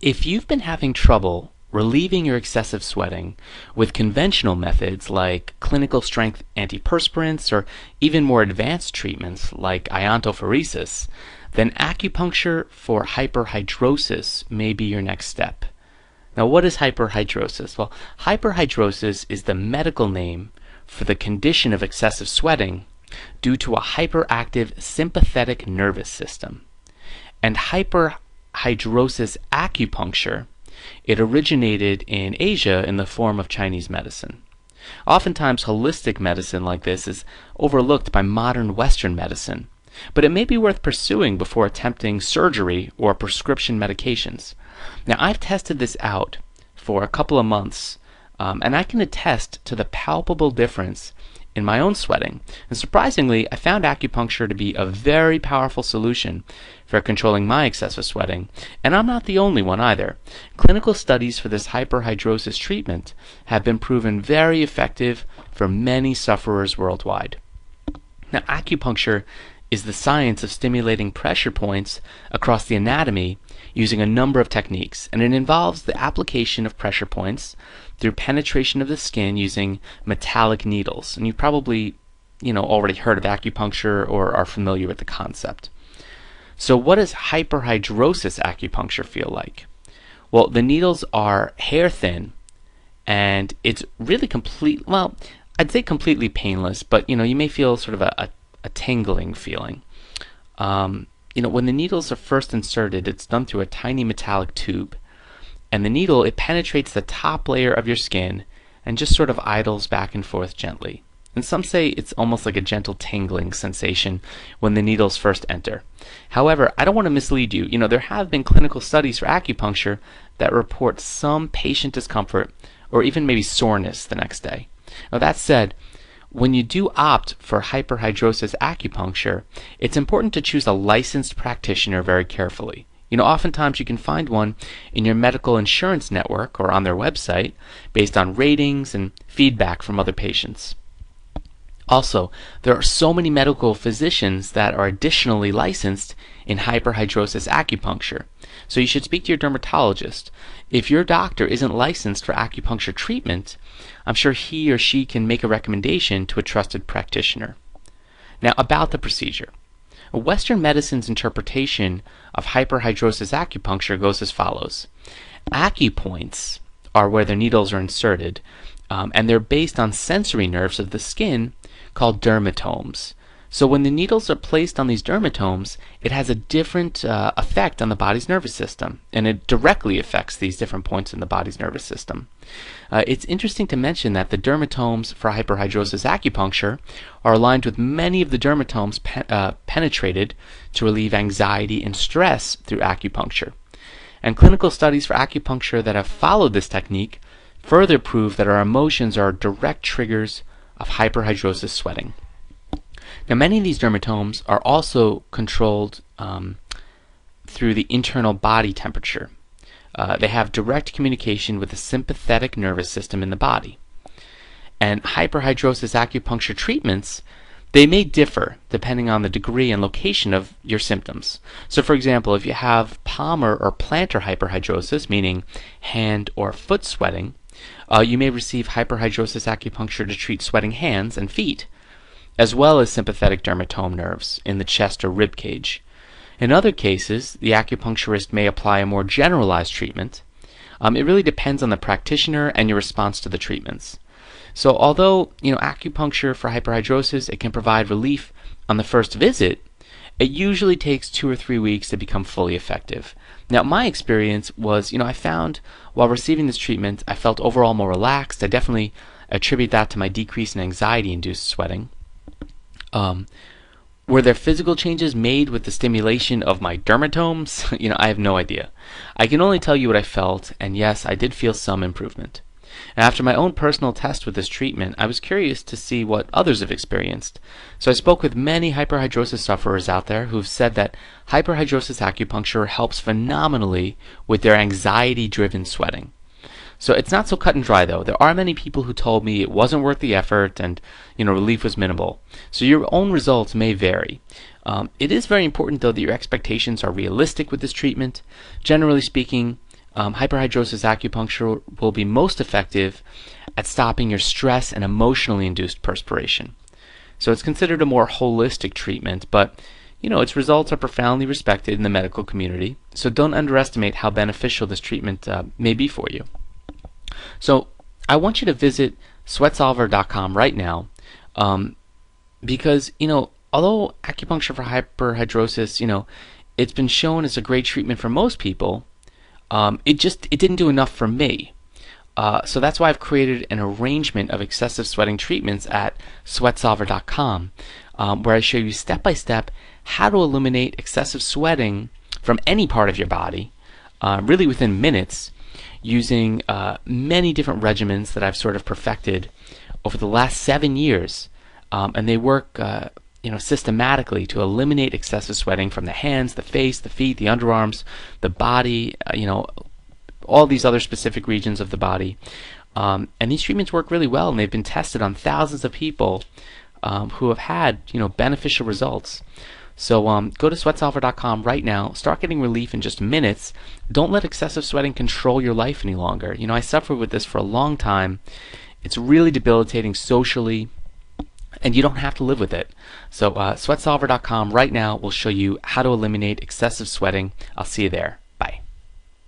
If you've been having trouble relieving your excessive sweating with conventional methods like clinical strength antiperspirants or even more advanced treatments like iontophoresis, then acupuncture for hyperhidrosis may be your next step. Now, what is hyperhidrosis? Well, hyperhidrosis is the medical name for the condition of excessive sweating due to a hyperactive sympathetic nervous system. And hyperhidrosis acupuncture, it originated in Asia in the form of Chinese medicine. Oftentimes, holistic medicine like this is overlooked by modern Western medicine, but it may be worth pursuing before attempting surgery or prescription medications. Now, I've tested this out for a couple of months, and I can attest to the palpable difference in my own sweating. And surprisingly, I found acupuncture to be a very powerful solution for controlling my excessive sweating, and I'm not the only one either. Clinical studies for this hyperhidrosis treatment have been proven very effective for many sufferers worldwide. Now, acupuncture is the science of stimulating pressure points across the anatomy using a number of techniques, and it involves the application of pressure points through penetration of the skin using metallic needles. And you've probably, already heard of acupuncture or are familiar with the concept. So what does hyperhidrosis acupuncture feel like? Well, the needles are hair thin, and it's really I'd say completely painless, but you may feel sort of a tingling feeling. When the needles are first inserted, it's done through a tiny metallic tube, and the needle, it penetrates the top layer of your skin and just sort of idles back and forth gently. And some say it's almost like a gentle tingling sensation when the needles first enter. However, I don't want to mislead you. There have been clinical studies for acupuncture that report some patient discomfort or even maybe soreness the next day. Now, that said, when you do opt for hyperhidrosis acupuncture, it's important to choose a licensed practitioner very carefully. Oftentimes you can find one in your medical insurance network or on their website based on ratings and feedback from other patients. Also, there are so many medical physicians that are additionally licensed in hyperhidrosis acupuncture, so you should speak to your dermatologist. If your doctor isn't licensed for acupuncture treatment, I'm sure he or she can make a recommendation to a trusted practitioner. Now, about the procedure. Western medicine's interpretation of hyperhidrosis acupuncture goes as follows. Acupoints are where the needles are inserted, and they're based on sensory nerves of the skin called dermatomes. So when the needles are placed on these dermatomes, it has a different effect on the body's nervous system, and it directly affects these different points in the body's nervous system. It's interesting to mention that the dermatomes for hyperhidrosis acupuncture are aligned with many of the dermatomes penetrated to relieve anxiety and stress through acupuncture. And clinical studies for acupuncture that have followed this technique further prove that our emotions are direct triggers of hyperhidrosis sweating. Now, many of these dermatomes are also controlled through the internal body temperature. They have direct communication with the sympathetic nervous system in the body. And hyperhidrosis acupuncture treatments, they may differ depending on the degree and location of your symptoms. So, for example, if you have palmar or plantar hyperhidrosis, meaning hand or foot sweating, you may receive hyperhidrosis acupuncture to treat sweating hands and feet, as well as sympathetic dermatome nerves in the chest or rib cage. In other cases, the acupuncturist may apply a more generalized treatment. It really depends on the practitioner and your response to the treatments. So although, acupuncture for hyperhidrosis, it can provide relief on the first visit, it usually takes 2 or 3 weeks to become fully effective. Now, my experience was, I found while receiving this treatment, I felt overall more relaxed. I definitely attribute that to my decrease in anxiety-induced sweating. Were there physical changes made with the stimulation of my dermatomes? I have no idea. I can only tell you what I felt, and yes, I did feel some improvement. And after my own personal test with this treatment, I was curious to see what others have experienced. So I spoke with many hyperhidrosis sufferers out there who've said that hyperhidrosis acupuncture helps phenomenally with their anxiety-driven sweating. So it's not so cut and dry, though. There are many people who told me it wasn't worth the effort and, relief was minimal. So your own results may vary. It is very important, though, that your expectations are realistic with this treatment. Generally speaking, Hyperhidrosis acupuncture will be most effective at stopping your stress and emotionally induced perspiration. So it's considered a more holistic treatment, but its results are profoundly respected in the medical community, so don't underestimate how beneficial this treatment may be for you. So I want you to visit sweatsolver.com right now, because although acupuncture for hyperhidrosis, it's been shown as a great treatment for most people, it didn't do enough for me. So that's why I've created an arrangement of excessive sweating treatments at sweatsolver.com, where I show you step by step how to eliminate excessive sweating from any part of your body, really within minutes, using many different regimens that I've sort of perfected over the last 7 years, and they work systematically to eliminate excessive sweating from the hands, the face, the feet, the underarms, the body, all these other specific regions of the body. And these treatments work really well, and they've been tested on thousands of people who have had beneficial results. So go to sweatsolver.com right now. Start getting relief in just minutes. Don't let excessive sweating control your life any longer. I suffered with this for a long time. It's really debilitating socially, and you don't have to live with it. So sweatsolver.com right now will show you how to eliminate excessive sweating. I'll see you there.